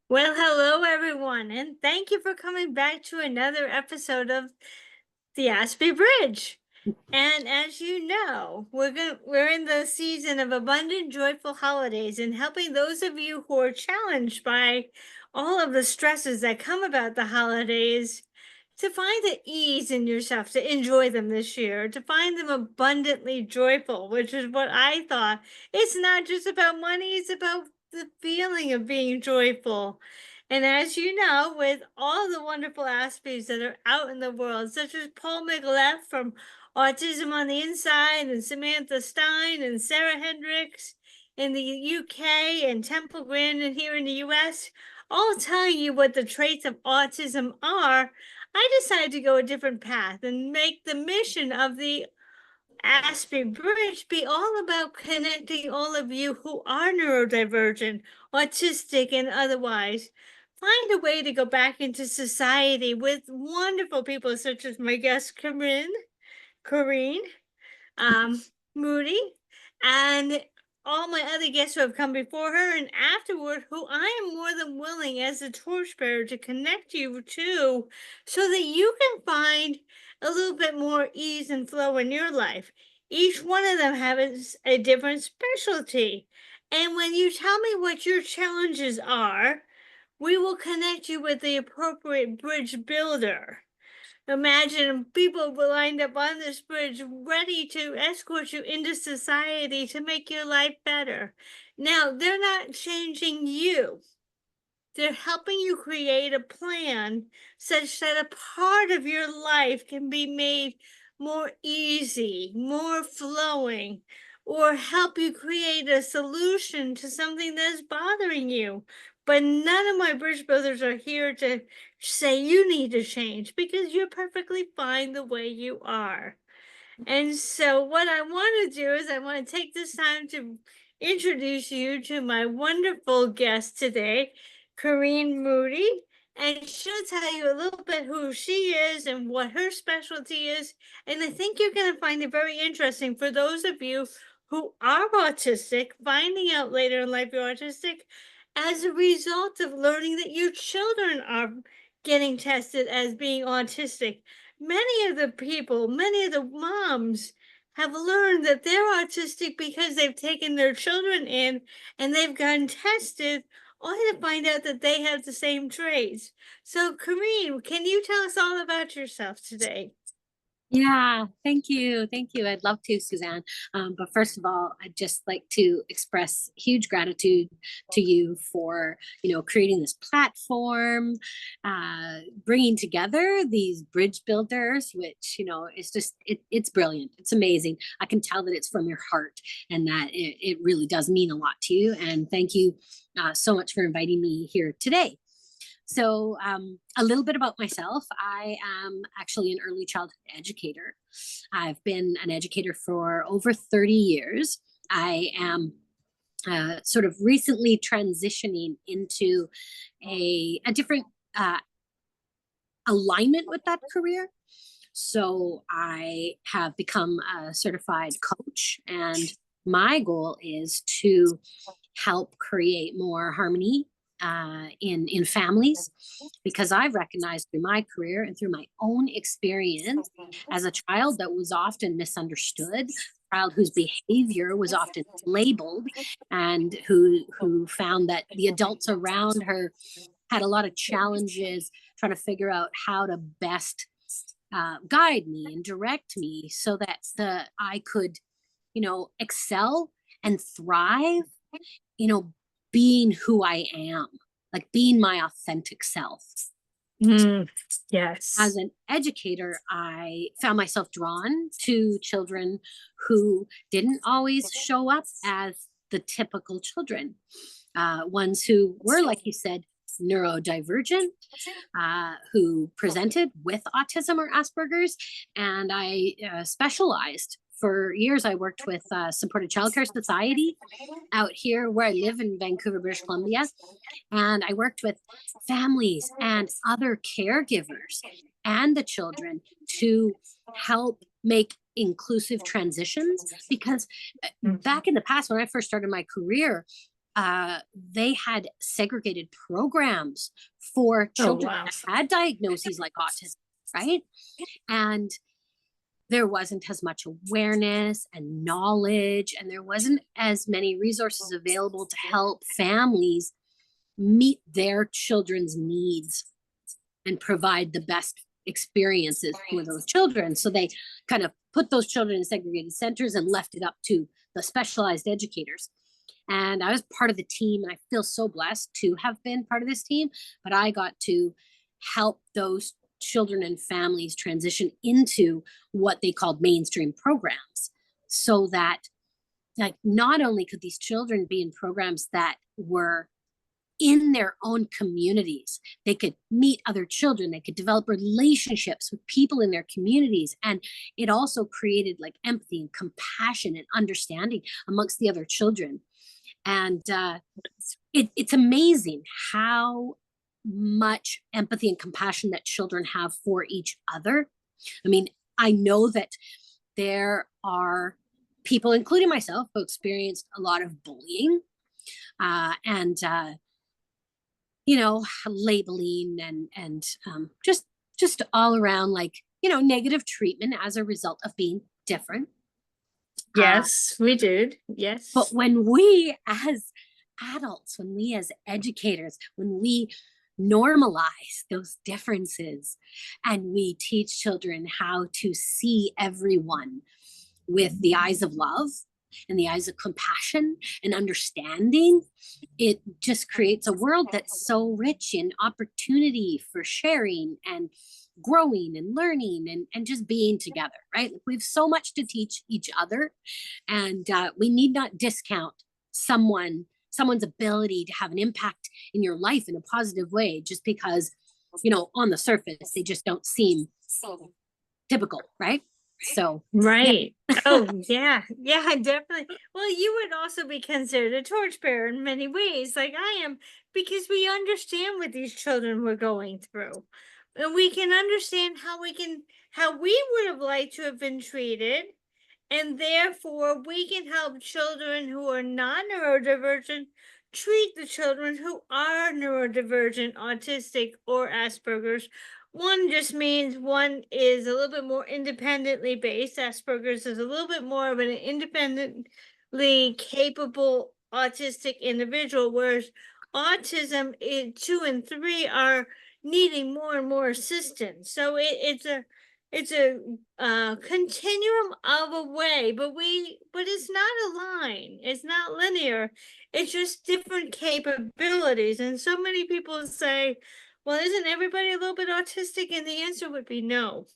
Well, hello everyone, and thank you for coming back to another episode of the Aspie Bridge. And as you know, we're in the season of abundant, joyful holidays, and helping those of you who are challenged by all of the stresses that come about the holidays to find the ease in yourself, to enjoy them this year, to find them abundantly joyful, which is what I thought. It's not just about money, it's about the feeling of being joyful. And as you know, with all the wonderful aspects that are out in the world, such as Paul Miguelet from Autism on the Inside, and Samantha Stein, and Sarah Hendricks in the UK, and Temple Grandin here in the US, all telling you what the traits of autism are, I decided to go a different path and make the mission of the Aspie Bridge be all about connecting all of you who are neurodivergent, autistic, and otherwise. Find a way to go back into society with wonderful people such as my guest Corinne um, Moody, and all my other guests who have come before her and afterward, who I am more than willing as a torchbearer to connect you to so that you can find a little bit more ease and flow in your life. Each one of them has a different specialty. And when you tell me what your challenges are, we will connect you with the appropriate bridge builder. Imagine people were lined up on this bridge ready to escort you into society to make your life better. Now, they're not changing you. They're helping you create a plan such that a part of your life can be made more easy, more flowing, or help you create a solution to something that's bothering you. But none of my bridge builders are here to say you need to change because you're perfectly fine the way you are. And so, what I want to do is, I want to take this time to introduce you to my wonderful guest today, Corinne Moody. And she'll tell you a little bit who she is and what her specialty is. And I think you're going to find it very interesting for those of you who are autistic, finding out later in life you're autistic as a result of learning that your children are getting tested as being autistic. Many of the moms have learned that they're autistic because they've taken their children in and they've gotten tested only to find out that they have the same traits. So, Corinne, can you tell us all about yourself today? Yeah, thank you. Thank you. I'd love to, Suzanne. But first of all, I'd just like to express huge gratitude to you for, creating this platform, bringing together these bridge builders, which, is just, it's brilliant. It's amazing. I can tell that it's from your heart and that it really does mean a lot to you. And thank you so much for inviting me here today. So, a little bit about myself. I am actually an early childhood educator. I've been an educator for over 30 years. I am sort of recently transitioning into a different alignment with that career. So, I have become a certified coach, and my goal is to help create more harmony in families, because I've recognized through my career and through my own experience as a child that was often misunderstood, a child whose behavior was often labeled, and who found that the adults around her had a lot of challenges trying to figure out how to best guide me and direct me so that I could, excel and thrive, you know, being who I am, like being my authentic self. Yes. As an educator, I found myself drawn to children who didn't always show up as the typical children, ones who were, like you said, neurodivergent, who presented with autism or Asperger's. And I specialized. For years, I worked with Supported Childcare Society out here where I live in Vancouver, British Columbia. And I worked with families and other caregivers and the children to help make inclusive transitions. Because back in the past, when I first started my career, they had segregated programs for Oh, children wow. that had diagnoses like autism, right? And there wasn't as much awareness and knowledge, and there wasn't as many resources available to help families meet their children's needs and provide the best experiences for those children. So they kind of put those children in segregated centers and left it up to the specialized educators. And I was part of the team, and I feel so blessed to have been part of this team. But I got to help those children and families transition into what they called mainstream programs, so that, like, not only could these children be in programs that were in their own communities, they could meet other children, they could develop relationships with people in their communities, and it also created like empathy and compassion and understanding amongst the other children. And it's amazing how much empathy and compassion that children have for each other. I mean, I know that there are people, including myself, who experienced a lot of bullying, and labeling, and just all around, like, negative treatment as a result of being different. Yes, we did. Yes. But when we as adults, when we as educators, when we normalize those differences and we teach children how to see everyone with the eyes of love and the eyes of compassion and understanding, it just creates a world that's so rich in opportunity for sharing and growing and learning, and just being together, right? We have so much to teach each other, and we need not discount someone's ability to have an impact in your life in a positive way just because, on the surface they just don't seem typical, right? So right. Oh, yeah. Yeah, definitely. Well, you would also be considered a torchbearer in many ways, like I am, because we understand what these children were going through. And we can understand how we would have liked to have been treated. And therefore, we can help children who are not neurodivergent treat the children who are neurodivergent, autistic, or Asperger's. One just means one is a little bit more independently based. Asperger's is a little bit more of an independently capable autistic individual, whereas autism 2 and 3 are needing more and more assistance. So it's a continuum of a way, but it's not a line. It's not linear. It's just different capabilities. And so many people say, well, isn't everybody a little bit autistic? And the answer would be no.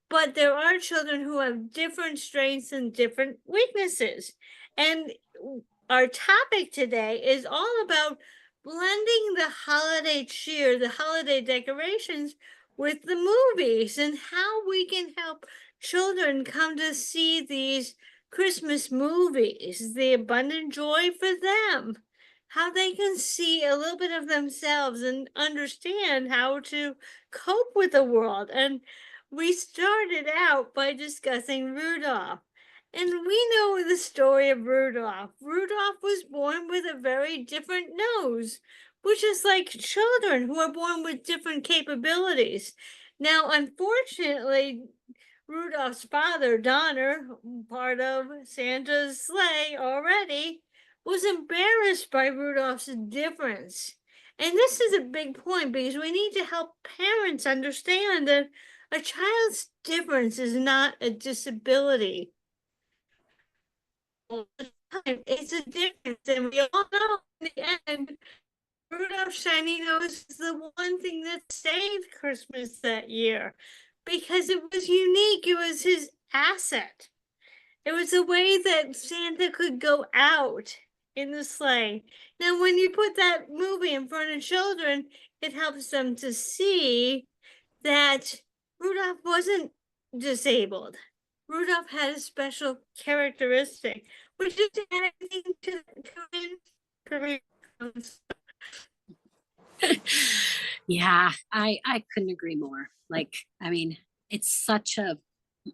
But there are children who have different strengths and different weaknesses. And our topic today is all about blending the holiday cheer, the holiday decorations, with the movies, and how we can help children come to see these Christmas movies, the abundant joy for them, how they can see a little bit of themselves and understand how to cope with the world. And we started out by discussing Rudolph. And we know the story of Rudolph. Rudolph was born with a very different nose, which is like children who are born with different capabilities. Now, unfortunately, Rudolph's father, Donner, part of Santa's sleigh already, was embarrassed by Rudolph's difference. And this is a big point because we need to help parents understand that a child's difference is not a disability. It's a difference, and we all know in the end, Rudolph's shiny nose is the one thing that saved Christmas that year because it was unique. It was his asset. It was a way that Santa could go out in the sleigh. Now, when you put that movie in front of children, it helps them to see that Rudolph wasn't disabled. Rudolph had a special characteristic. Would you add anything to Corinne? yeah, I couldn't agree more. Like, I mean, it's such a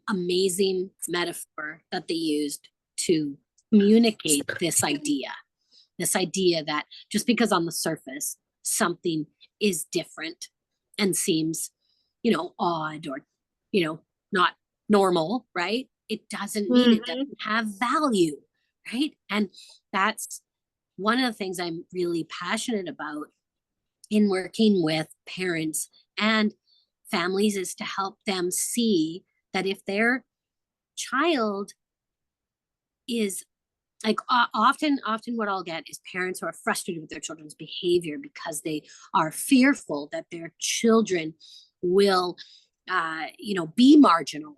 amazing metaphor that they used to communicate this idea This idea that just because on the surface something is different and seems, odd or, not normal, right? It doesn't mean it doesn't have value, right? And that's one of the things I'm really passionate about in working with parents and families, is to help them see that if their child is like, often what I'll get is parents who are frustrated with their children's behavior because they are fearful that their children will be marginalized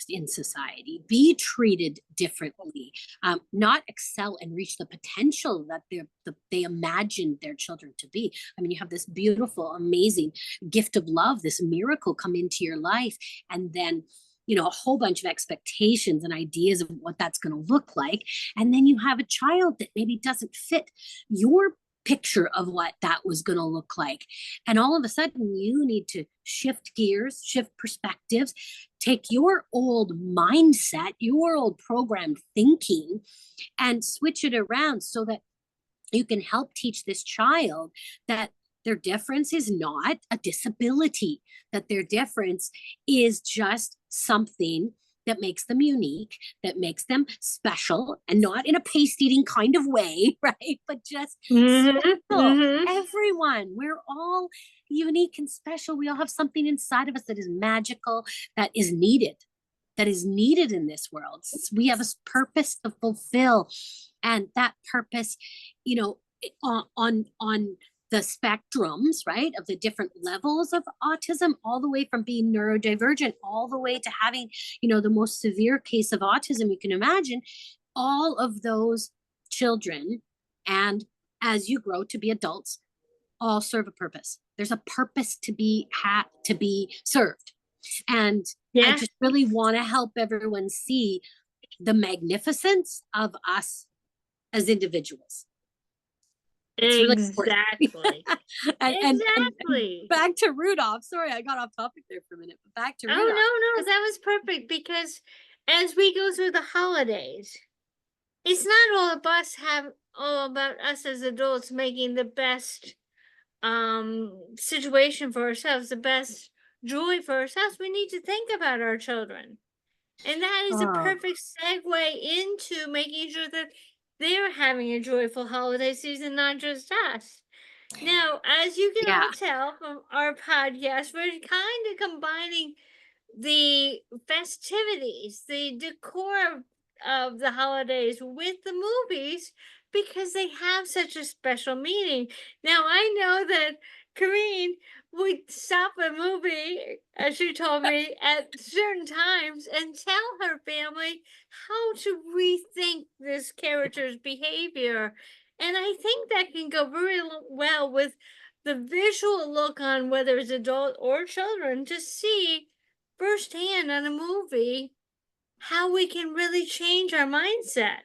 in society, be treated differently, not excel and reach the potential that they imagined their children to be. I mean, you have this beautiful, amazing gift of love, this miracle come into your life, and then a whole bunch of expectations and ideas of what that's going to look like. And then you have a child that maybe doesn't fit your picture of what that was going to look like. And all of a sudden you need to shift gears, shift perspectives, take your old mindset, your old programmed thinking, and switch it around so that you can help teach this child that their difference is not a disability, that their difference is just something that makes them unique, that makes them special, and not in a paste eating kind of way, right? But just special. Everyone, we're all unique and special. We all have something inside of us that is magical, that is needed in this world. We have a purpose to fulfill. And that purpose, on the spectrums, right, of the different levels of autism, all the way from being neurodivergent, all the way to having, the most severe case of autism you can imagine, all of those children, and as you grow to be adults, all serve a purpose. There's a purpose to be served. And I just really want to help everyone see the magnificence of us as individuals. Exactly. And back to Rudolph. Sorry, I got off topic there for a minute. But back to Rudolph. Oh, no, that was perfect, because as we go through the holidays, it's not all about us as adults making the best situation for ourselves, the best joy for ourselves. We need to think about our children. And that is a perfect segue into making sure that they're having a joyful holiday season, not just us. Now, as you can all tell from our podcast, we're kind of combining the festivities, the decor of the holidays with the movies, because they have such a special meaning. Now, I know that Corinne would stop a movie, as she told me, at certain times and tell her family how to rethink this character's behavior. And I think that can go very well with the visual look on whether it's adult or children, to see firsthand on a movie how we can really change our mindset.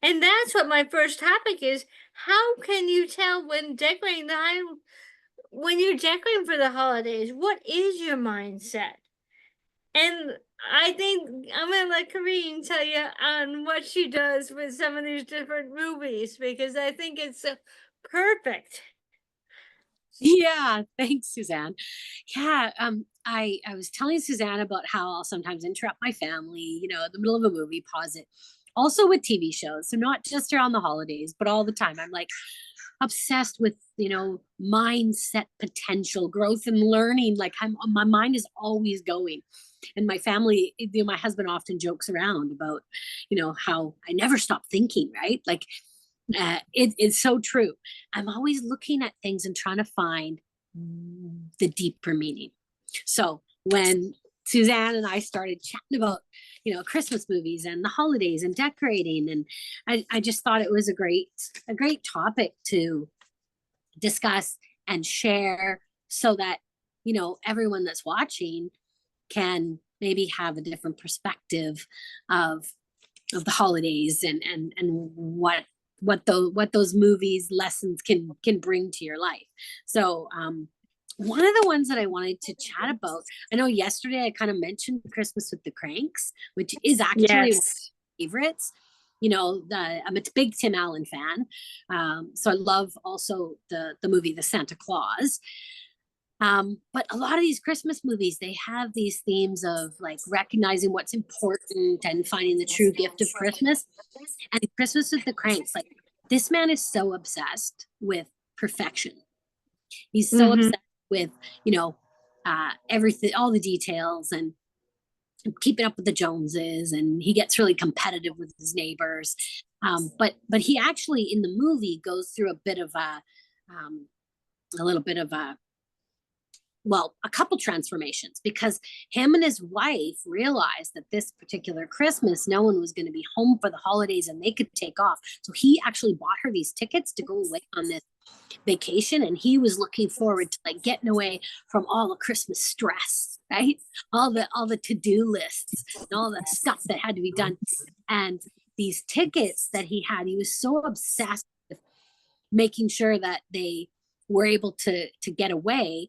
And that's what my first topic is. How can you tell when you're decorating for the holidays, what is your mindset? And I think I'm gonna let Corinne tell you on what she does with some of these different movies, because I think it's perfect. Yeah, thanks, Suzanne. Yeah, I was telling Suzanne about how I'll sometimes interrupt my family, in the middle of a movie, pause it. Also with TV shows, so not just around the holidays, but all the time. I'm like obsessed with, mindset potential, growth and learning. Like my mind is always going. And my family, my husband often jokes around about, how I never stop thinking, right? Like it's so true. I'm always looking at things and trying to find the deeper meaning. So when Suzanne and I started chatting about, Christmas movies and the holidays and decorating, and I just thought it was a great topic to discuss and share, so that, everyone that's watching can maybe have a different perspective of the holidays and what those movies lessons can bring to your life. So one of the ones that I wanted to chat about, I know yesterday I kind of mentioned Christmas with the Cranks, which is actually one of my favorites. I'm a big Tim Allen fan. So I love also the movie The Santa Claus. But a lot of these Christmas movies, they have these themes of like recognizing what's important and finding the true gift of Christmas. And Christmas with the Cranks, like this man is so obsessed with perfection. He's so obsessed with, everything, all the details, and keeping up with the Joneses, and he gets really competitive with his neighbors. But he actually in the movie goes through a little bit of a couple transformations, because him and his wife realized that this particular Christmas, no one was going to be home for the holidays and they could take off. So he actually bought her these tickets to go away on this vacation. And he was looking forward to like getting away from all the Christmas stress, right? All the to-do lists and all the stuff that had to be done. And these tickets that he had, he was so obsessed with making sure that they were able to get away.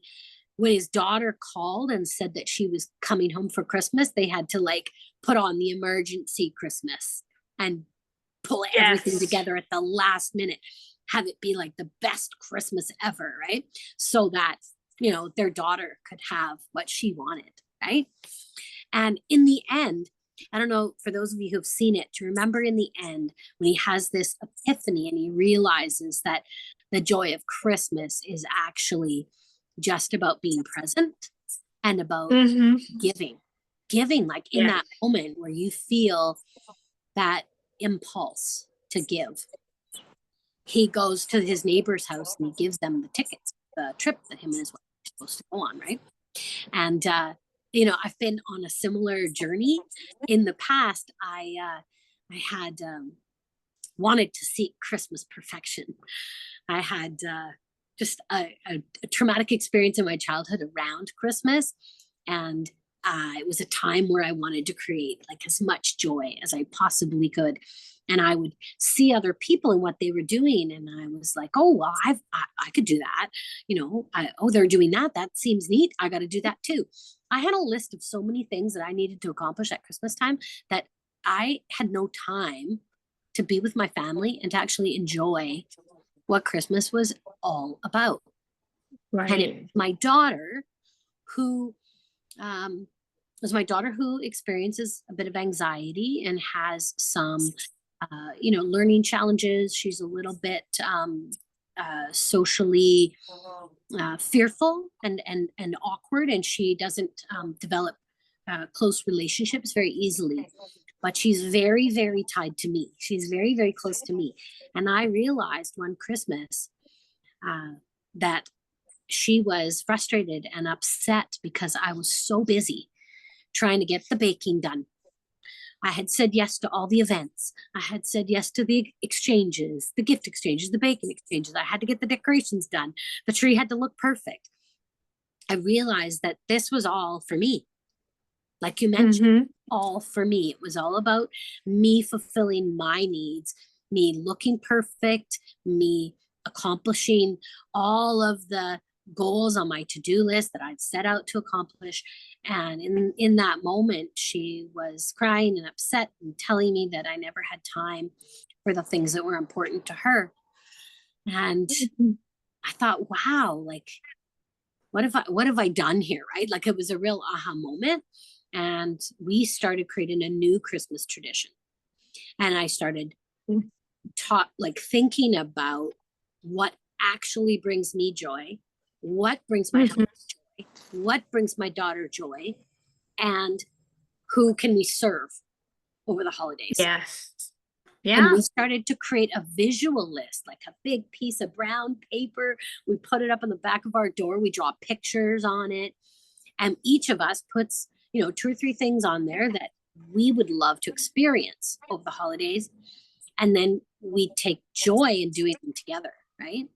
When his daughter called and said that she was coming home for Christmas, they had to like put on the emergency Christmas and pull everything together at the last minute, have it be like the best Christmas ever, right? So that, their daughter could have what she wanted, right? And in the end, I don't know, for those of you who've seen it, to remember in the end, when he has this epiphany and he realizes that the joy of Christmas is actually just about being present and about giving like in that moment where you feel that impulse to give. He goes to his neighbor's house and he gives them the tickets, the trip that him and his wife are supposed to go on, right? And I've been on a similar journey. In the past, I had wanted to seek Christmas perfection. I had just a traumatic experience in my childhood around Christmas. And it was a time where I wanted to create like as much joy as I possibly could. And I would see other people and what they were doing. And I was like, oh, well, I could do that. They're doing that. That seems neat. I got to do that too. I had a list of so many things that I needed to accomplish at Christmas time that I had no time to be with my family and to actually enjoy what Christmas was all about. Right. And it was my daughter who experiences a bit of anxiety and has some learning challenges. She's a little bit socially fearful and awkward, and she doesn't develop close relationships very easily. But she's very, very tied to me. She's very, very close to me. And I realized one Christmas that she was frustrated and upset because I was so busy trying to get the baking done. I had said yes to all the events. I had said yes to the exchanges, the gift exchanges, the baking exchanges. I had to get the decorations done. The tree had to look perfect. I realized that this was all for me. Like you mentioned, all for me. It was all about me fulfilling my needs, me looking perfect, me accomplishing all of the goals on my to-do list that I'd set out to accomplish. And in that moment, she was crying and upset and telling me that I never had time for the things that were important to her. And I thought, wow, like, what have I done here, right? Like it was a real aha moment. And we started creating a new Christmas tradition. And I started thinking about what actually brings me joy, what brings my husband joy, what brings my daughter joy, and who can we serve over the holidays. Yes. Yeah. And we started to create a visual list, like a big piece of brown paper. We put it up on the back of our door. We draw pictures on it. And each of us puts 2 or 3 things on there that we would love to experience over the holidays. And then we take joy in doing them together, right?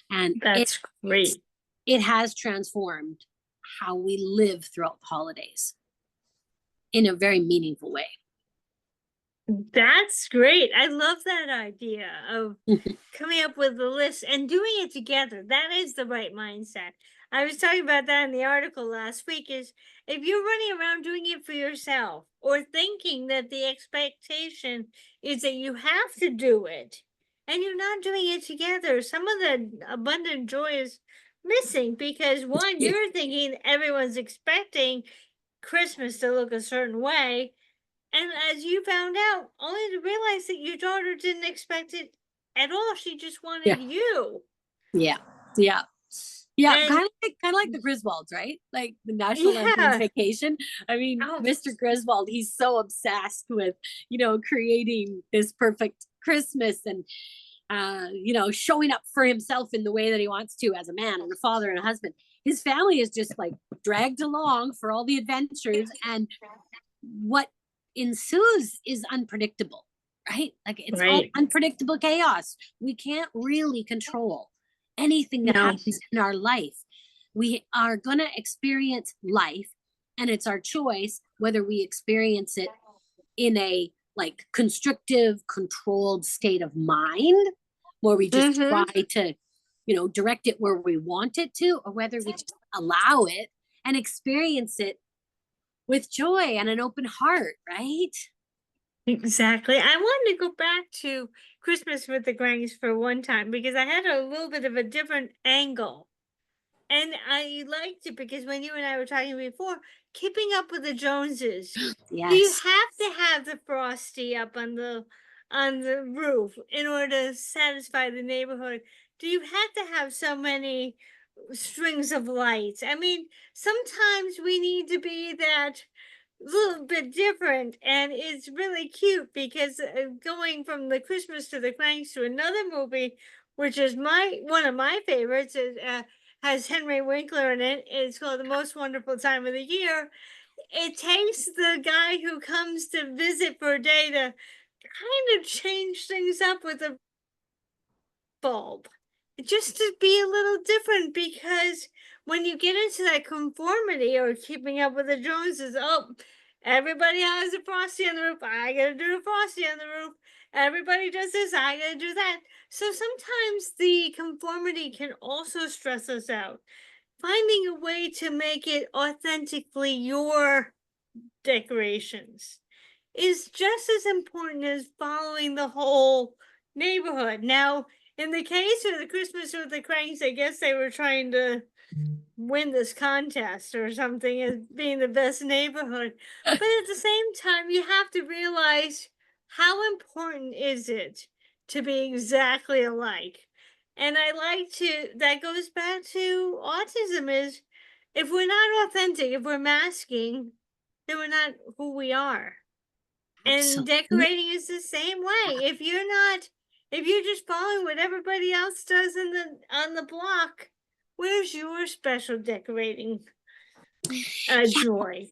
And that's great. It has transformed how we live throughout the holidays in a very meaningful way. That's great. I love that idea of coming up with a list and doing it together. That is the right mindset. I was talking about that in the article last week is if you're running around doing it for yourself or thinking that the expectation is that you have to do it and you're not doing it together, some of the abundant joy is missing because one, Yeah. you're thinking everyone's expecting Christmas to look a certain way. And as you found out, only to realize that your daughter didn't expect it at all. She just Yeah. wanted you. Yeah. Yeah. Yeah, And kind of like the Griswolds, right? Like the National Lampoon's yeah. Vacation. I mean, Oh, Mr. Griswold, he's so obsessed with, creating this perfect Christmas and showing up for himself in the way that he wants to as a man and a father and a husband. His family is just like dragged along for all the adventures, and what ensues is unpredictable, right? Like it's all right. unpredictable chaos. We can't really control anything that No. happens in our life. We are going to experience life, and it's our choice whether we experience it in a like constrictive, controlled state of mind, where we just try to, direct it where we want it to, or whether we just allow it and experience it with joy and an open heart, right? Exactly. I wanted to go back to Christmas with the Grannies for one time because I had a little bit of a different angle. And I liked it because when you and I were talking before, keeping up with the Joneses, do you Yes. have to have the frosty up on the roof in order to satisfy the neighborhood? Do you have to have so many strings of lights? I mean, sometimes we need to be that little bit different, and it's really cute because going from the Christmas to the Cranks to another movie, which is my one of my favorites, is has Henry Winkler in it. It's called The Most Wonderful Time of the Year. It takes the guy who comes to visit for a day to kind of change things up with a bulb. Just to be a little different because when you get into that conformity or keeping up with the Joneses, oh, everybody has a frosty on the roof. I gotta do a frosty on the roof. Everybody does this. I gotta do that. So sometimes the conformity can also stress us out. Finding a way to make it authentically your decorations is just as important as following the whole neighborhood. Now, in the case of the Christmas with the Cranks, I guess they were trying to win this contest or something as being the best neighborhood. But at the same time, you have to realize how important is it to be exactly alike. And I like to, that goes back to autism is if we're not authentic, if we're masking, then we're not who we are. And Absolutely. decorating is the same way. If you're not, if you're just following what everybody else does in the on the block, where's your special decorating Yeah, joy?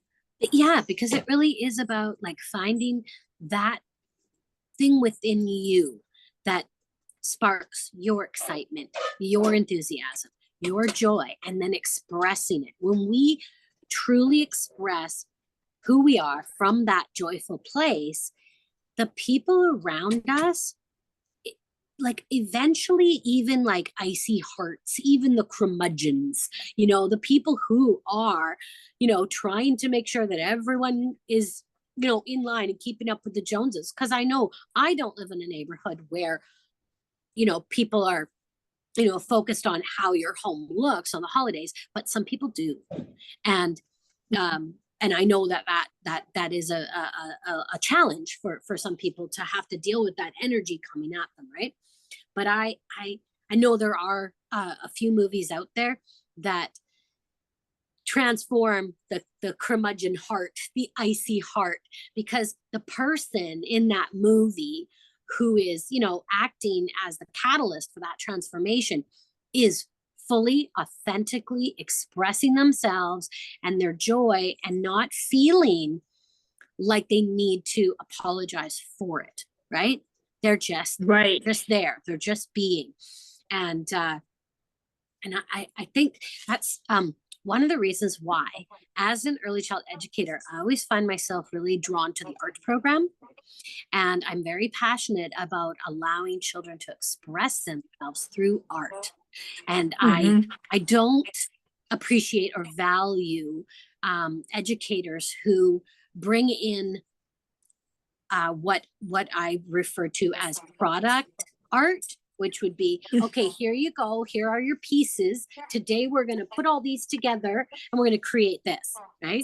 yeah, because it really is about like finding that thing within you that sparks your excitement, your enthusiasm, your joy, and then expressing it. When we truly express who we are from that joyful place, the people around us, like eventually even like icy hearts, even the curmudgeons, the people who are, trying to make sure that everyone is, in line and keeping up with the Joneses. Because I know I don't live in a neighborhood where, people are, focused on how your home looks on the holidays, but some people do. And and I know that is a challenge for some people to have to deal with that energy coming at them, right? But I know there are a few movies out there that transform the curmudgeon heart, the icy heart, because the person in that movie who is, acting as the catalyst for that transformation is fully authentically expressing themselves and their joy and not feeling like they need to apologize for it, right? They're just Right. there. They're just being. And I think that's one of the reasons why, as an early child educator, I always find myself really drawn to the art program. And I'm very passionate about allowing children to express themselves through art. And I don't appreciate or value educators who bring in what I refer to as product art, which would be, okay, here you go, here are your pieces. Today we're going to put all these together and we're going to create this, right?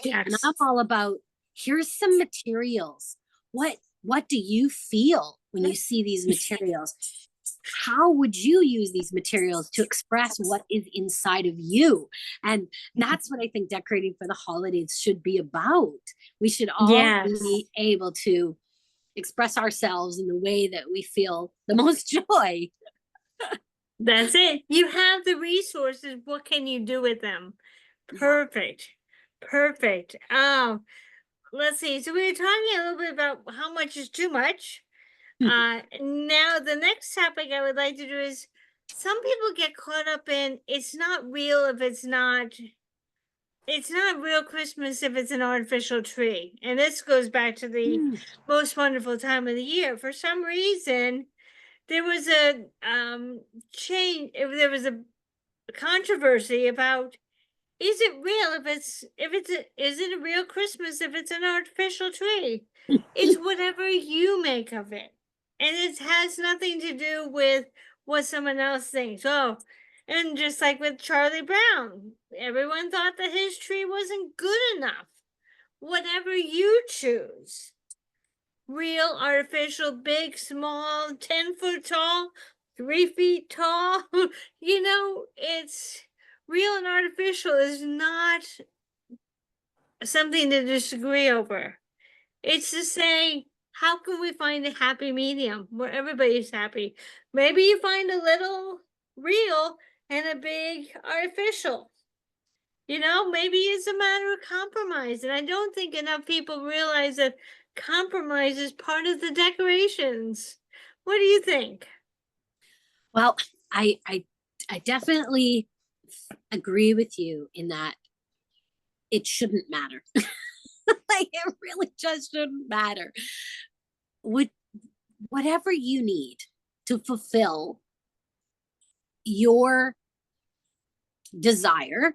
Yes. And I'm all about, here's some materials. What do you feel when you see these materials? How would you use these materials to express what is inside of you? And that's what I think decorating for the holidays should be about. We should all be able to express ourselves in the way that we feel the most joy. That's it. You have the resources. What can you do with them? Perfect. Perfect. Let's see. So we were talking a little bit about how much is too much. Now the next topic I would like to do is, some people get caught up in, it's not real if it's not real Christmas if it's an artificial tree. And this goes back to the most wonderful time of the year. For some reason, there was a change. There was a controversy about, is it real is it a real Christmas if it's an artificial tree? It's whatever you make of it. And it has nothing to do with what someone else thinks. Oh, and just like with Charlie Brown, everyone thought that his tree wasn't good enough. Whatever you choose. Real, artificial, big, small, 10-foot tall, 3 feet tall. You know, it's real and artificial is not something to disagree over. It's to say, how can we find a happy medium where everybody's happy? Maybe you find a little real and a big artificial. You know, maybe it's a matter of compromise. And I don't think enough people realize that compromise is part of the decorations. What do you think? Well, I definitely agree with you in that it shouldn't matter. Like, it really just shouldn't matter. Whatever you need to fulfill your desire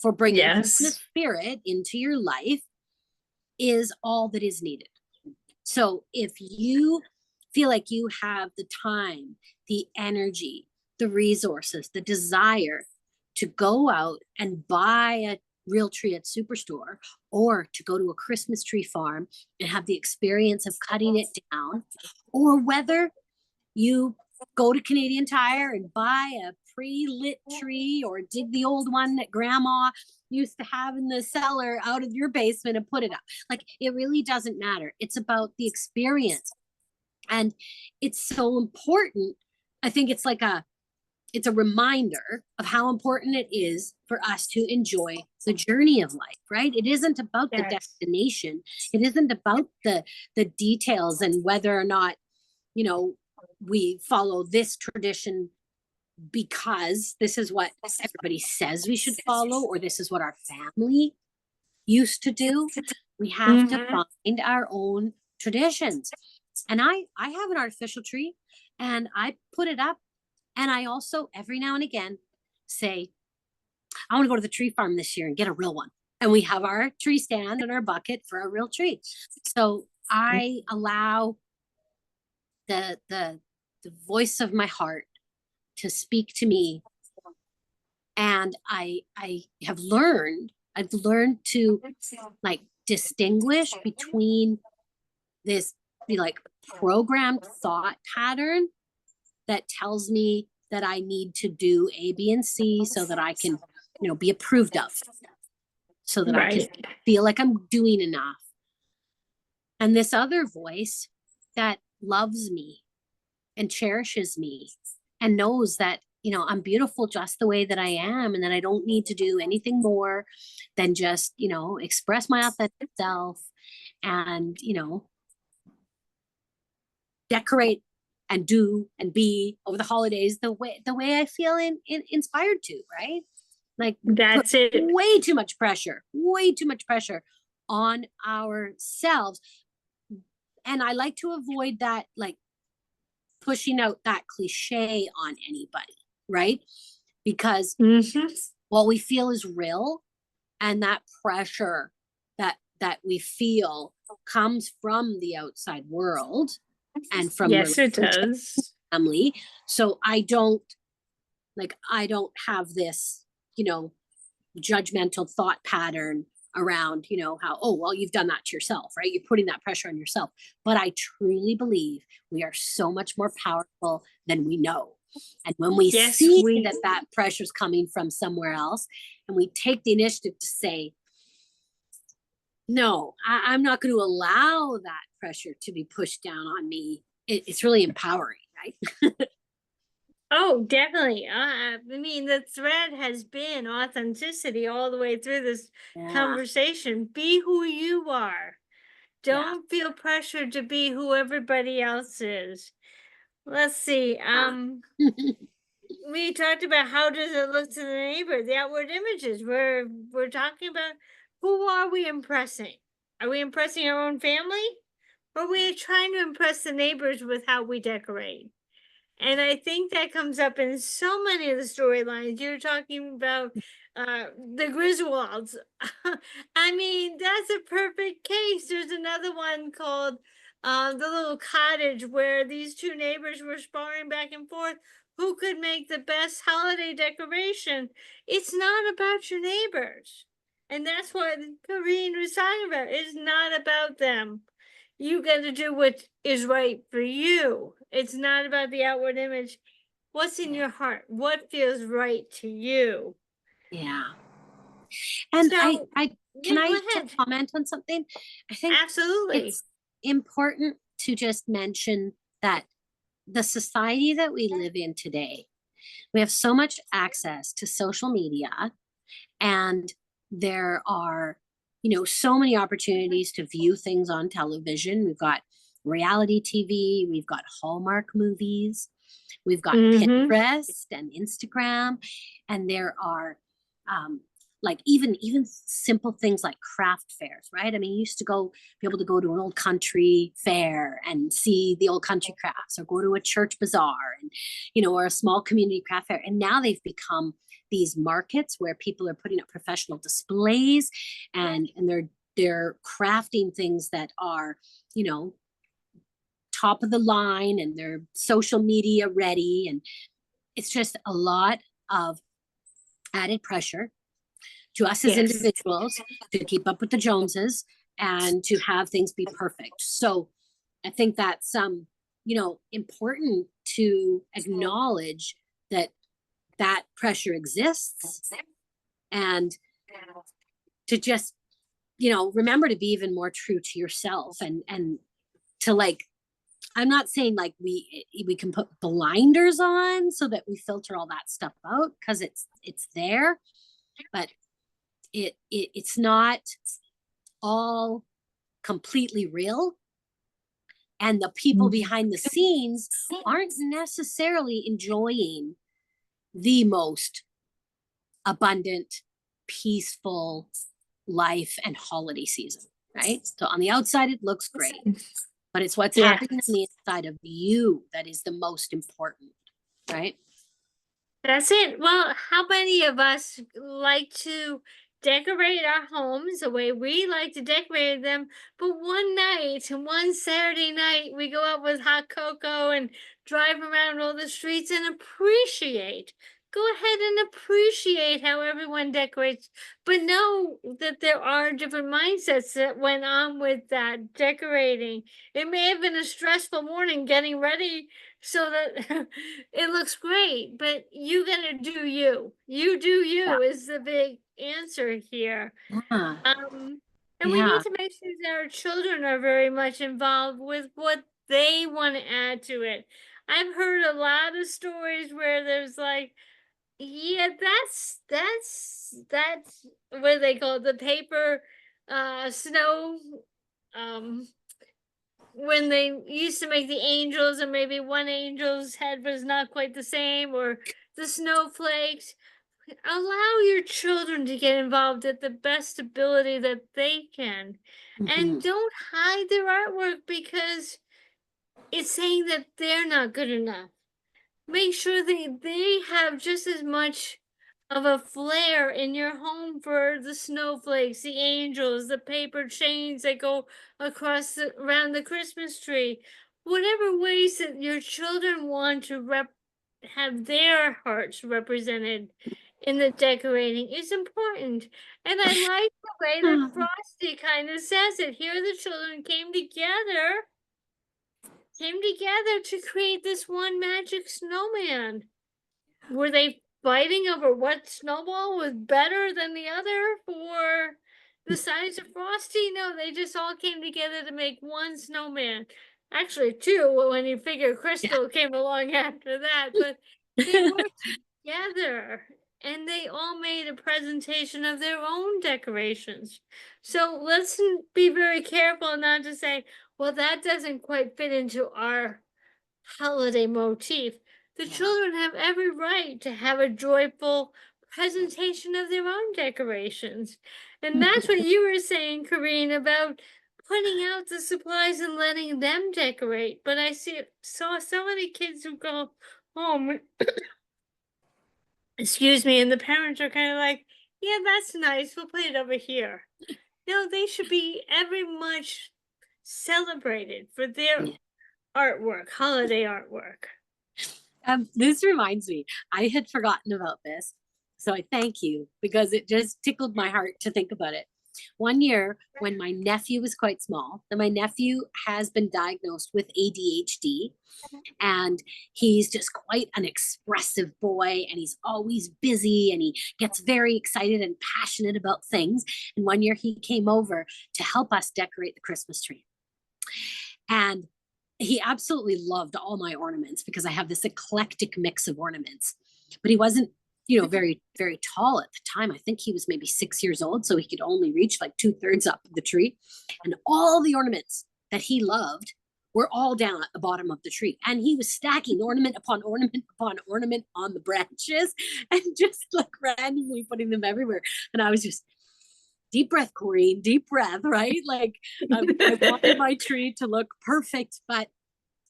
for bringing the spirit into your life is all that is needed. So if you feel like you have the time, the energy, the resources, the desire to go out and buy a real tree at Superstore, or to go to a Christmas tree farm and have the experience of cutting it down, or whether you go to Canadian Tire and buy a pre-lit tree, or dig the old one that grandma used to have in the cellar out of your basement and put it up. Like, it really doesn't matter. It's about the experience. And it's so important. I think it's a reminder of how important it is for us to enjoy the journey of life, right? It isn't about the destination. It isn't about the details and whether or not, you know, we follow this tradition because this is what everybody says we should follow, or this is what our family used to do. We have to find our own traditions. And I have an artificial tree and I put it up. And I also, every now and again, say, I want to go to the tree farm this year and get a real one. And we have our tree stand and our bucket for a real tree. So I allow the voice of my heart to speak to me. And I've learned to like distinguish between this like programmed thought pattern that tells me that I need to do A, B, and C so that I can, you know, be approved of, so that I can feel like I'm doing enough. And this other voice that loves me and cherishes me and knows that, you know, I'm beautiful just the way that I am, and that I don't need to do anything more than just, you know, express my authentic self and, you know, decorate and do and be over the holidays the way I feel inspired to, right? Like put That's it. way too much pressure on ourselves. And I like to avoid that, like pushing out that cliche on anybody, right? Because Mm-hmm. what we feel is real, and that pressure that we feel comes from the outside world and from Yes, it relationship, does. family. So I don't have this, judgmental thought pattern around, how, oh, well, you've done that to yourself, right? You're putting that pressure on yourself. But I truly believe we are so much more powerful than we know. And when we Yes, see we. that pressure is coming from somewhere else, and we take the initiative to say, no, I'm not going to allow that pressure to be pushed down on me. It's really empowering, right? Oh, definitely. I mean, the thread has been authenticity all the way through this Yeah, conversation. Be who you are. yeah, Don't feel pressured to be who everybody else is. Let's see. yeah. We talked about how does it look to the neighbor, the outward images. We're talking about who are we impressing? Are we impressing our own family? Or are we trying to impress the neighbors with how we decorate? And I think that comes up in so many of the storylines. You're talking about the Griswolds. I mean, that's a perfect case. There's another one called The Little Cottage where these two neighbors were sparring back and forth who could make the best holiday decoration. It's not about your neighbors. And that's what Corinne was talking about. It's not about them. You got to do what is right for you. It's not about the outward image. What's in your heart? What feels right to you? Yeah. And So, I can yeah, go I just ahead. comment on something? I think Absolutely. it's important to just mention that the society that we live in today, we have so much access to social media, and there are, so many opportunities to view things on television. We've got reality TV, we've got Hallmark movies, we've got Mm-hmm. Pinterest and Instagram, and there are um, like even simple things like craft fairs, right? I mean, you used to be able to go to an old country fair and see the old country crafts, or go to a church bazaar, and or a small community craft fair. And now they've become these markets where people are putting up professional displays, and they're crafting things that are, you know, top of the line, and they're social media ready. And it's just a lot of added pressure to us as Yes. individuals to keep up with the Joneses and to have things be perfect. So I think that's important to acknowledge that that pressure exists, and to just remember to be even more true to yourself, and to, like, I'm not saying like we can put blinders on so that we filter all that stuff out, because it's there, but it's not all completely real, and the people behind the scenes aren't necessarily enjoying the most abundant, peaceful life and holiday season, right? So on the outside it looks great, but it's what's Yeah. happening on the inside of you that is the most important, right? That's it. Well, how many of us like to decorate our homes the way we like to decorate them? But one night, one Saturday night, we go out with hot cocoa and drive around all the streets and appreciate. Go ahead and appreciate how everyone decorates, but know that there are different mindsets that went on with that decorating. It may have been a stressful morning getting ready so that it looks great, but you gotta do you. You do Yeah. you is the big answer here. Yeah. And we need Yeah. to make sure that our children are very much involved with what they want to add to it. I've heard a lot of stories where there's like, yeah, that's what they call it, the paper snow um when they used to make the angels, and maybe one angel's head was not quite the same, or the snowflakes. allow your children to get involved at the best ability that they can. And Mhm. don't hide their artwork because it's saying that they're not good enough. Make sure they have just as much of a flair in your home for the snowflakes, the angels, the paper chains that go around the Christmas tree. Whatever ways that your children want to have their hearts represented in the decorating is important. And I like the way that Frosty kind of says it. Here the children came together to create this one magic snowman. Were they fighting over what snowball was better than the other for the size of Frosty? No, they just all came together to make one snowman. Actually, two, when you figure Crystal came along after that, but they worked together and they all made a presentation of their own decorations. So let's be very careful not to say, well, that doesn't quite fit into our holiday motif. The Yeah. children have every right to have a joyful presentation of their own decorations. And that's what you were saying, Corinne, about putting out the supplies and letting them decorate. But saw so many kids who go home, excuse me, and the parents are kind of like, yeah, that's nice. We'll put it over here. No, they should be every much celebrated for their artwork, holiday artwork. This reminds me, I had forgotten about this. So I thank you because it just tickled my heart to think about it. One year when my nephew was quite small, and my nephew has been diagnosed with ADHD, and he's just quite an expressive boy, and he's always busy, and he gets very excited and passionate about things. And one year he came over to help us decorate the Christmas tree. And he absolutely loved all my ornaments because I have this eclectic mix of ornaments. But he wasn't, very, very tall at the time. I think he was maybe 6 years old, so he could only reach like 2/3 up the tree. And all the ornaments that he loved were all down at the bottom of the tree. And he was stacking ornament upon ornament upon ornament on the branches and just like randomly putting them everywhere. And I was just, deep breath, Corinne, deep breath, right? Like I wanted my tree to look perfect, but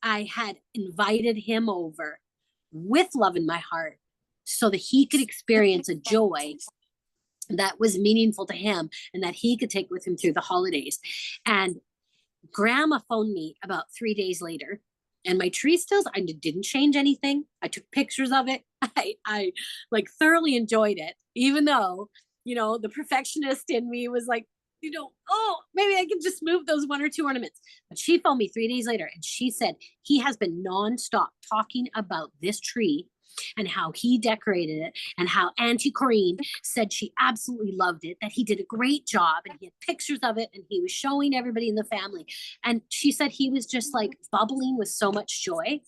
I had invited him over with love in my heart so that he could experience a joy that was meaningful to him and that he could take with him through the holidays. And grandma phoned me about 3 days later, and my tree I didn't change anything. I took pictures of it. I like thoroughly enjoyed it, even though, the perfectionist in me was like, oh, maybe I can just move those one or two ornaments. But she phoned me 3 days later and she said he has been nonstop talking about this tree and how he decorated it and how Auntie Corinne said she absolutely loved it, that he did a great job, and he had pictures of it and he was showing everybody in the family. And she said he was just like bubbling with so much joy.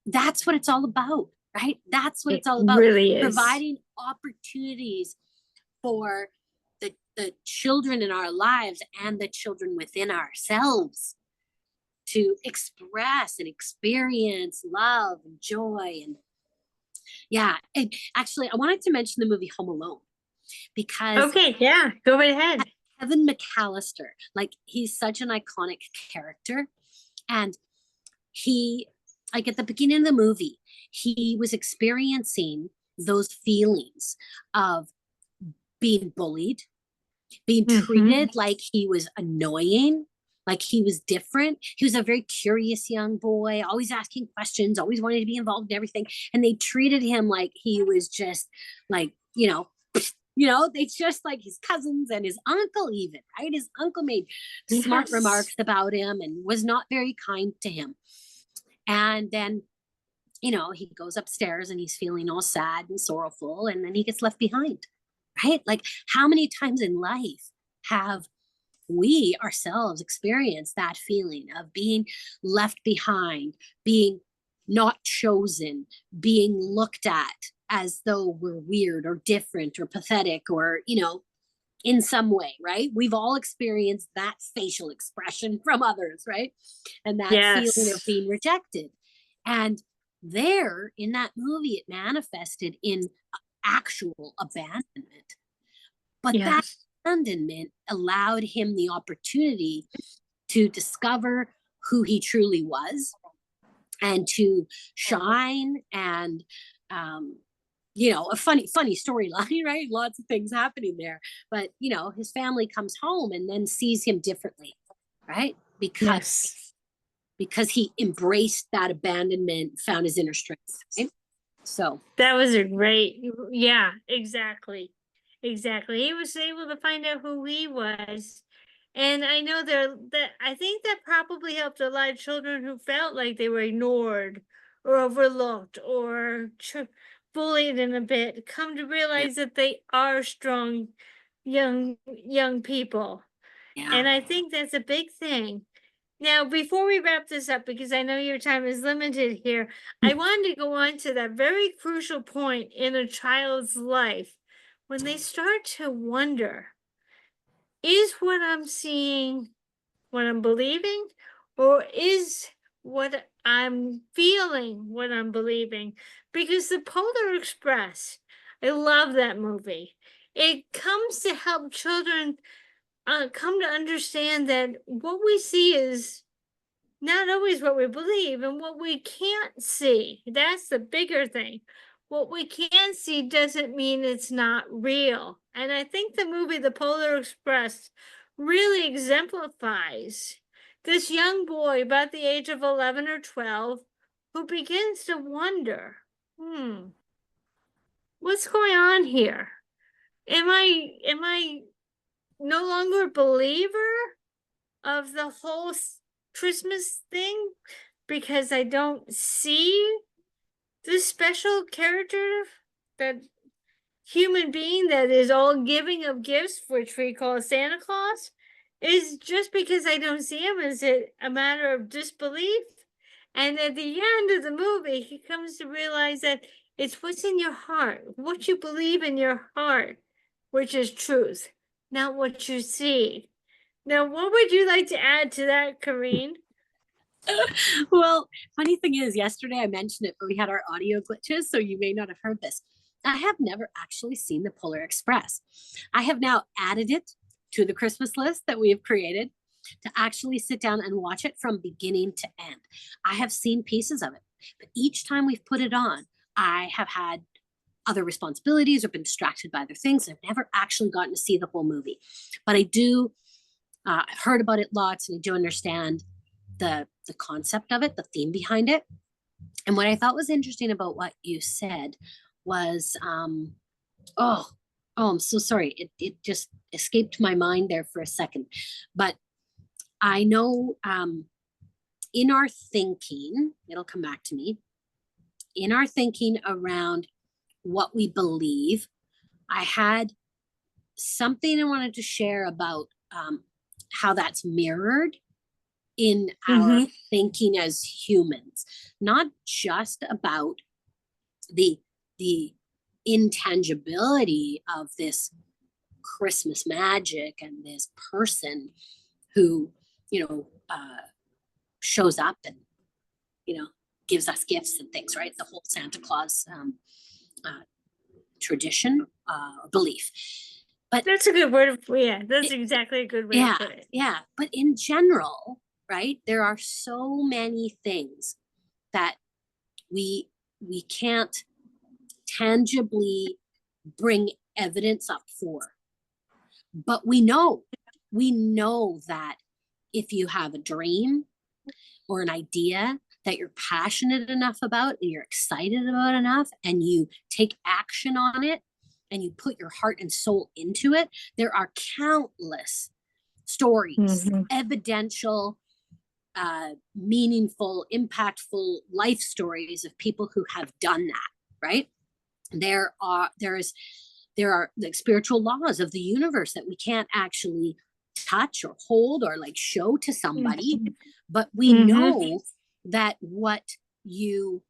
That's what it's all about, right? That's what it's all about. Really is. Providing opportunities for the children in our lives and the children within ourselves to express and experience love and joy. And yeah, and actually I wanted to mention the movie Home Alone because Okay, yeah, go right ahead. Kevin McAllister, like he's such an iconic character. And he, like at the beginning of the movie, he was experiencing those feelings of being bullied, being treated like he was annoying, like he was different. He was a very curious young boy, always asking questions, always wanting to be involved in everything. And they treated him like he was just like, they just like his cousins and his uncle, even, right? His uncle made smart remarks about him and was not very kind to him. And then, he goes upstairs and he's feeling all sad and sorrowful, and then he gets left behind, right? Like, how many times in life have we ourselves experienced that feeling of being left behind, being not chosen, being looked at as though we're weird or different or pathetic or, in some way, right? We've all experienced that facial expression from others, right? And that feeling of being rejected. And there in that movie, it manifested in actual abandonment. But that Yes. abandonment allowed him the opportunity to discover who he truly was and to shine. And a funny storyline, right? Lots of things happening there. But his family comes home and then sees him differently, right? Yes. Because he embraced that abandonment, found his inner strength, right? So That was a great, yeah, exactly. Exactly. He was able to find out who he was. And I know that I think that probably helped a lot of children who felt like they were ignored or overlooked or bullied in a bit come to yeah, realize that they are strong young people. yeah. And I think that's a big thing. Now, before we wrap this up, because I know your time is limited here, I wanted to go on to that very crucial point in a child's life when they start to wonder, is what I'm seeing what I'm believing, or is what I'm feeling what I'm believing? Because the Polar Express, I love that movie. It comes to help children come to understand that what we see is not always what we believe, and what we can't see. That's the bigger thing. What we can't see doesn't mean it's not real. And I think the movie The Polar Express really exemplifies this young boy about the age of 11 or 12 who begins to wonder, what's going on here? Am I no longer a believer of the whole Christmas thing because I don't see this special character, that human being that is all giving of gifts, which we call Santa Claus? Is just because I don't see him, is it a matter of disbelief? And at the end of the movie, he comes to realize that it's what's in your heart, what you believe in your heart, which is truth, not what you see. Now, what would you like to add to that, Corinne? Well, funny thing is, yesterday I mentioned it, but we had our audio glitches, so you may not have heard this. I have never actually seen the Polar Express. I have now added it to the Christmas list that we have created to actually sit down and watch it from beginning to end. I have seen pieces of it, but each time we've put it on, I have had other responsibilities or been distracted by other things. I've never actually gotten to see the whole movie, but I do. I've heard about it lots, and I do understand the concept of it, the theme behind it. And what I thought was interesting about what you said was, oh, I'm so sorry. It just escaped my mind there for a second. But I know in our thinking, it'll come back to me, in our thinking around what we believe, I had something I wanted to share about how that's mirrored in our thinking as humans, not just about the intangibility of this Christmas magic and this person who shows up and gives us gifts and things, right? The whole Santa Claus tradition or belief. But that's a good word. Yeah, that's exactly a good way to put it. Yeah. But in general, right, there are so many things that we can't tangibly bring evidence up for. But we know that if you have a dream or an idea that you're passionate enough about and you're excited about enough and you take action on it and you put your heart and soul into it, there are countless stories, evidential, meaningful, impactful life stories of people who have done that, right? There are the spiritual laws of the universe that we can't actually touch or hold or like show to somebody, but we know that what you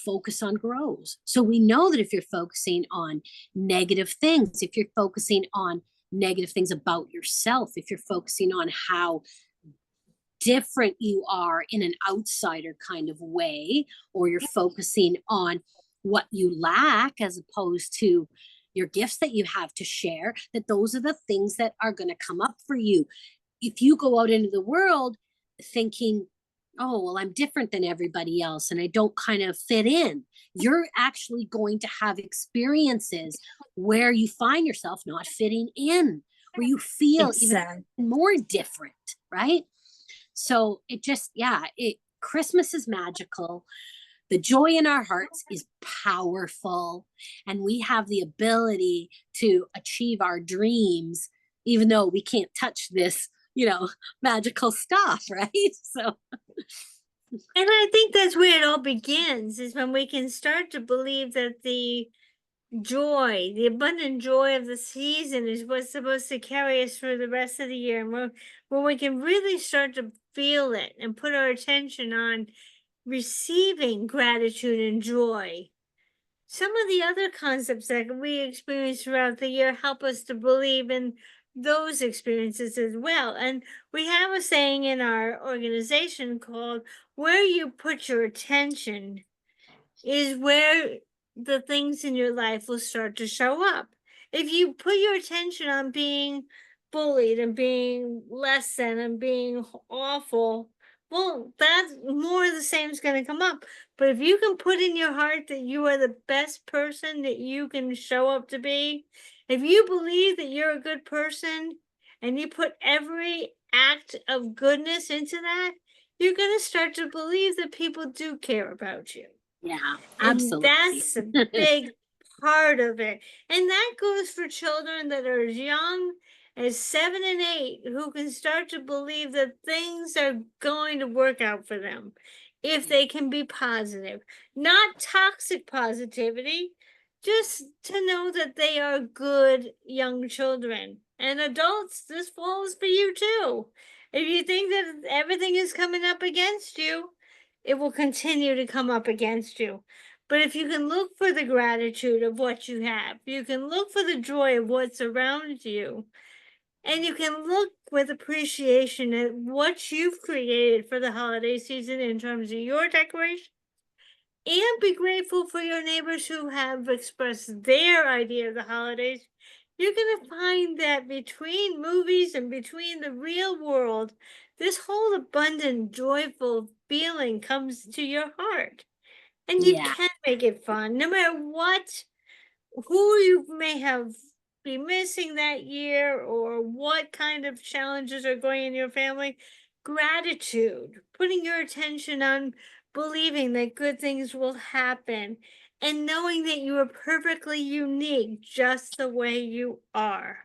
focus on grows. So we know that if you're focusing on negative things, if you're focusing on negative things about yourself, if you're focusing on how different you are in an outsider kind of way, or you're focusing on what you lack as opposed to your gifts that you have to share, that those are the things that are going to come up for you. If you go out into the world thinking, oh, well, I'm different than everybody else and I don't kind of fit in, you're actually going to have experiences where you find yourself not fitting in, where you feel even Exactly. more different, right? So it just, yeah, Christmas is magical. The joy in our hearts is powerful, and we have the ability to achieve our dreams, even though we can't touch this, magical stuff, right? So, And I think that's where it all begins, is when we can start to believe that the joy, the abundant joy of the season is what's supposed to carry us through the rest of the year. And when we can really start to feel it and put our attention on receiving gratitude and joy. Some of the other concepts that we experience throughout the year help us to believe in those experiences as well. And we have a saying in our organization called, where you put your attention is where the things in your life will start to show up. If you put your attention on being bullied and being less than and being awful, well, that's more of the same is going to come up. But if you can put in your heart that you are the best person that you can show up to be, if you believe that you're a good person and you put every act of goodness into that, you're going to start to believe that people do care about you. yeah, And absolutely. that's a big part of it. And that goes for children that are as young as 7 and 8, who can start to believe that things are going to work out for them if they can be positive, not toxic positivity, just to know that they are good young children. And adults, this falls for you too. If you think that everything is coming up against you, it will continue to come up against you. But if you can look for the gratitude of what you have, you can look for the joy of what's around you, and you can look with appreciation at what you've created for the holiday season in terms of your decoration, and be grateful for your neighbors who have expressed their idea of the holidays, you're going to find that between movies and between the real world, this whole abundant, joyful feeling comes to your heart. And you Yeah. can make it fun, no matter who you may have be missing that year or what kind of challenges are going in your family. Gratitude, putting your attention on believing that good things will happen and knowing that you are perfectly unique just the way you are.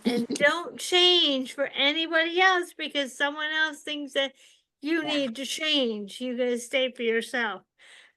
And don't change for anybody else because someone else thinks that you Yeah. need to change. You gotta stay for yourself.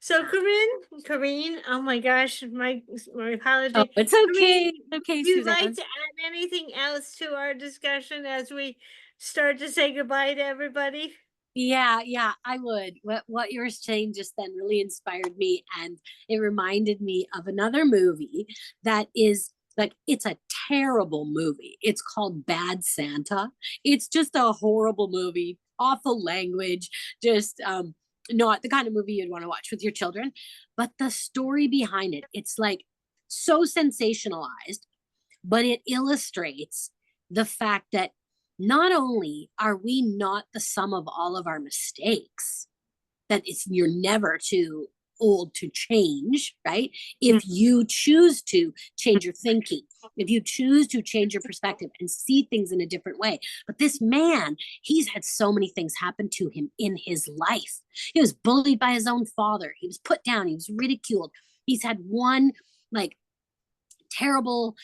So Corinne, oh my gosh, my Oh, apology. it's okay. Corinne, It's okay, would you like Suzanne. to add anything else to our discussion as we start to say goodbye to everybody? Yeah, I would. What you were saying just then really inspired me, and it reminded me of another movie that is like, it's a terrible movie. It's called Bad Santa. It's just a horrible movie, awful language, just not the kind of movie you'd want to watch with your children. But the story behind it, it's like so sensationalized, but it illustrates the fact that not only are we not the sum of all of our mistakes, that you're never too old to change, right? If you choose to change your thinking, if you choose to change your perspective and see things in a different way. But this man, he's had so many things happen to him in his life. He was bullied by his own father. He was put down. He was ridiculed. He's had one like terrible,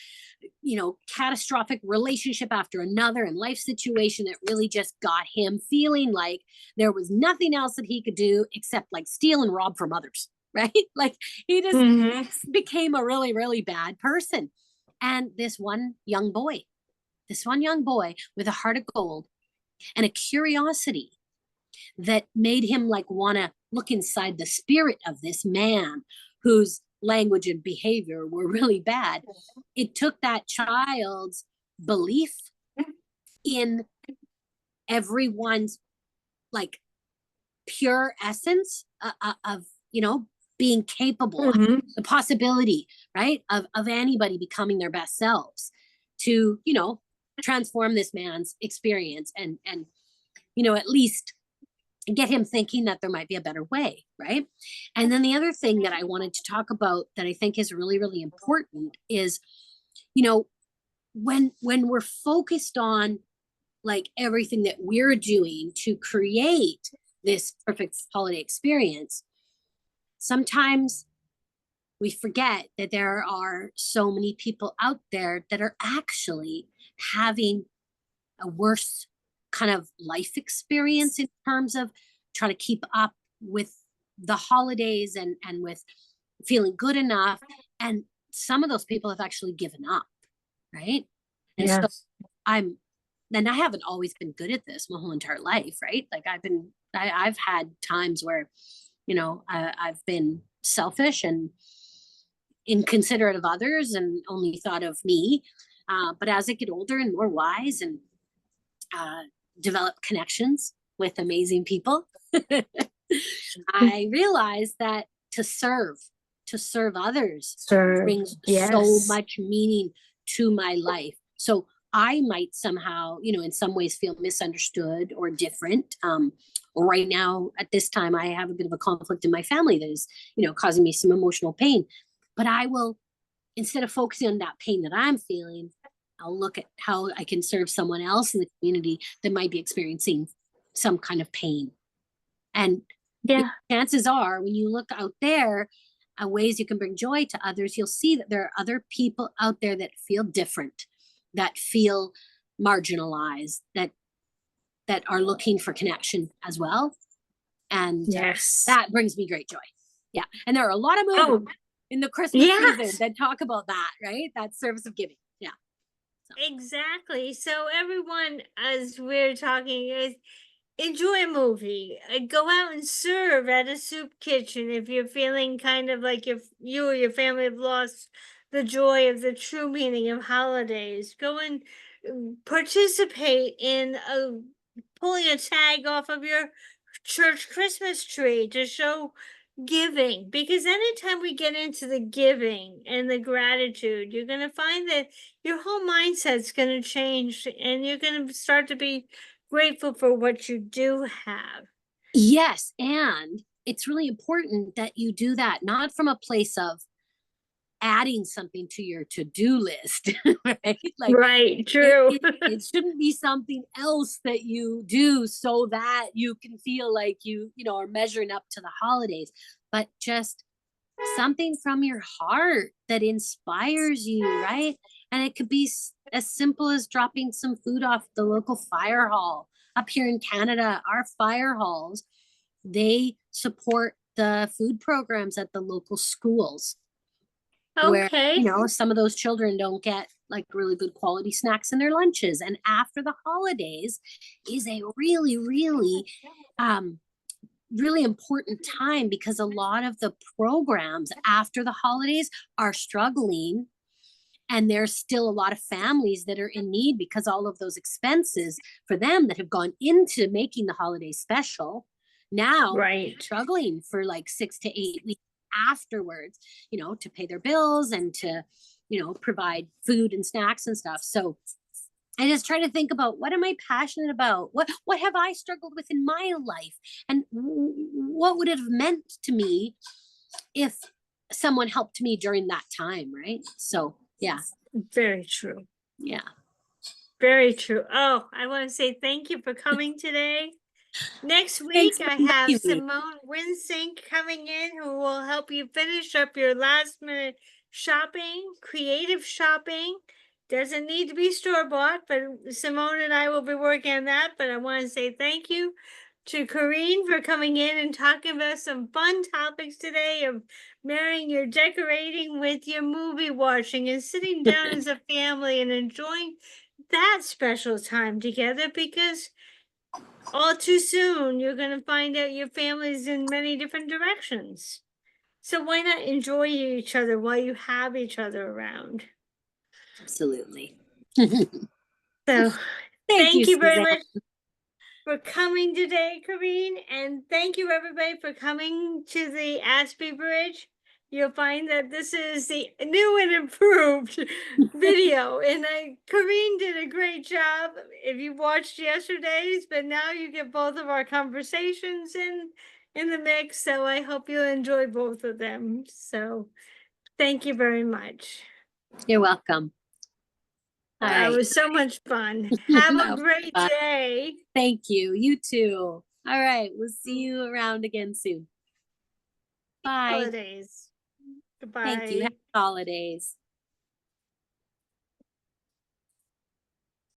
catastrophic relationship after another and life situation that really just got him feeling like there was nothing else that he could do except like steal and rob from others, right? Like he just Mm-hmm. became a really, really bad person. And this one young boy with a heart of gold and a curiosity that made him like want to look inside the spirit of this man whose language and behavior were really bad. It took that child's belief in everyone's like pure essence of being capable, the possibility, right, of anybody becoming their best selves to, you know, transform this man's experience and, you know, at least get him thinking that there might be a better way, right? And then the other thing that I wanted to talk about that I think is really, really important is, you know, when we're focused on like everything that we're doing to create this perfect holiday experience, sometimes we forget that there are so many people out there that are actually having a worse kind of life experience in terms of trying to keep up with the holidays and with feeling good enough. And some of those people have actually given up, right? And so I'm then I haven't always been good at this my whole entire life, right? Like I've had times where, you know, I've been selfish and inconsiderate of others and only thought of me. But as I get older and more wise and develop connections with amazing people, I realized that to serve others brings so much meaning to my life. So I might somehow, you know, in some ways feel misunderstood or different. Or right now at this time, I have a bit of a conflict in my family that is, you know, causing me some emotional pain. But I will, instead of focusing on that pain that I'm feeling, I'll look at how I can serve someone else in the community that might be experiencing some kind of pain. And chances are, when you look out there at ways you can bring joy to others, you'll see that there are other people out there that feel different, that feel marginalized, that are looking for connection as well. And that brings me great joy. Yeah. And there are a lot of movies in the Christmas season that talk about that, right? That service of giving. Yeah. Exactly. So everyone, as we're talking, is enjoy a movie. Go out and serve at a soup kitchen if you're feeling kind of like if you or your family have lost the joy of the true meaning of holidays. Go and participate in pulling a tag off of your church Christmas tree to show giving, because anytime we get into the giving and the gratitude, you're going to find that your whole mindset's going to change and you're going to start to be grateful for what you do have. Yes. And it's really important that you do that, not from a place of adding something to your to-do list, right? Like, right, true. It shouldn't be something else that you do so that you can feel like you know, are measuring up to the holidays, but just something from your heart that inspires you, right? And it could be as simple as dropping some food off the local fire hall. Up here in Canada, our fire halls, they support the food programs at the local schools. Where, you know, some of those children don't get like really good quality snacks in their lunches. And after the holidays is a really, really, really important time, because a lot of the programs after the holidays are struggling. And there's still a lot of families that are in need because all of those expenses for them that have gone into making the holiday special now struggling for like 6 to 8 weeks afterwards, you know, to pay their bills and to, you know, provide food and snacks and stuff. So I just try to think about, what am I passionate about? What have I struggled with in my life? And what would it have meant to me if someone helped me during that time, right? So, yeah. Very true. Yeah. Very true. Oh, I want to say thank you for coming today. Next week, I have Simone Winsink coming in, who will help you finish up your last minute shopping, creative shopping. Doesn't need to be store-bought, but Simone and I will be working on that. But I want to say thank you to Corinne for coming in and talking about some fun topics today of marrying your decorating with your movie watching and sitting down as a family and enjoying that special time together, because all too soon you're going to find out your family's in many different directions. So why not enjoy each other while you have each other around? Absolutely. So thank you very much. for coming today, Corinne. And thank you, everybody, for coming to the Ashby Bridge. You'll find that this is the new and improved video. And Corinne did a great job if you watched yesterday's, but now you get both of our conversations in the mix. So I hope you enjoy both of them. So thank you very much. You're welcome. All It right. was so much fun. Have a great fun. day. Thank you. You too. All right. We'll see you around again soon. Bye. Holidays. Goodbye. Thank you. Happy holidays.